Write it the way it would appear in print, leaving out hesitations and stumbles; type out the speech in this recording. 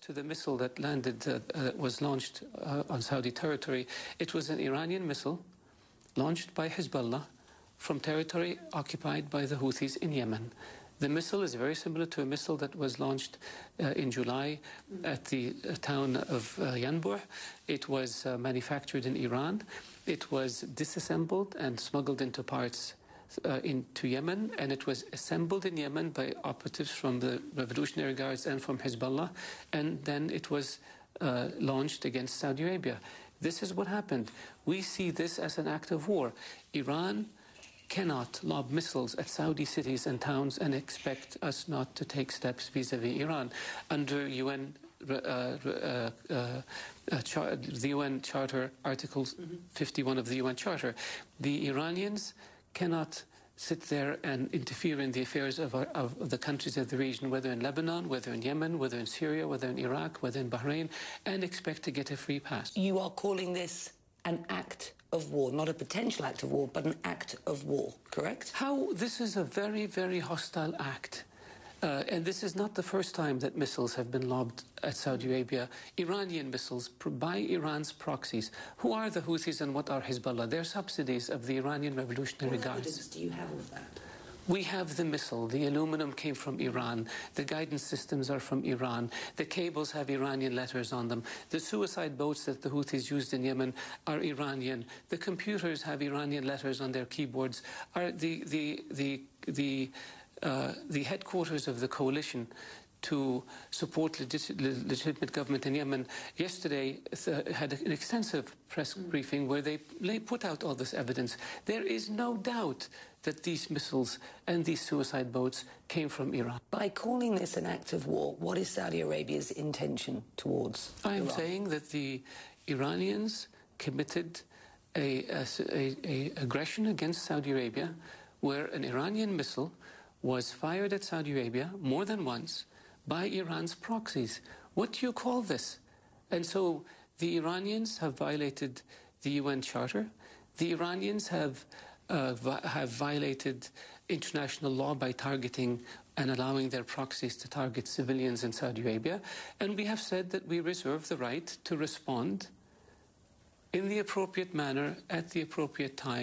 To the missile that landed, was launched on Saudi territory, it was an Iranian missile launched by Hezbollah from territory occupied by the Houthis in Yemen. The missile is very similar to a missile that was launched in July at the town of Yanbu. It was manufactured in Iran. It was disassembled and smuggled into parts into Yemen, and it was assembled in Yemen by operatives from the Revolutionary Guards and from Hezbollah, and then it was launched against Saudi Arabia. This is what happened. We see this as an act of war. Iran cannot lob missiles at Saudi cities and towns and expect us not to take steps vis-à-vis Iran. Under UN the UN Charter, Article 51 of the UN Charter, the Iranians cannot sit there and interfere in the affairs of the countries of the region, whether in Lebanon, whether in Yemen, whether in Syria, whether in Iraq, whether in Bahrain, and expect to get a free pass. You are calling this an act of war, not a potential act of war, but an act of war, correct? This is a very, very hostile act. And this is not the first time that missiles have been lobbed at Saudi Arabia. Iranian missiles by Iran's proxies. Who are the Houthis and what are Hezbollah? They're subsidies of the Iranian Revolutionary Guards. What evidence do you have of that? We have the missile. The aluminum came from Iran. The guidance systems are from Iran. The cables have Iranian letters on them. The suicide boats that the Houthis used in Yemen are Iranian. The computers have Iranian letters on their keyboards. The headquarters of the coalition to support legitimate government in Yemen yesterday had an extensive press briefing where they put out all this evidence. There is no doubt that these missiles and these suicide boats came from Iran. By calling this an act of war, what is Saudi Arabia's intention towards I am Iran? saying that the Iranians committed a aggression against Saudi Arabia, where an Iranian missile was fired at Saudi Arabia more than once by Iran's proxies. What do you call this? And so the Iranians have violated the UN Charter. The Iranians have violated international law by targeting and allowing their proxies to target civilians in Saudi Arabia. And we have said that we reserve the right to respond in the appropriate manner at the appropriate time.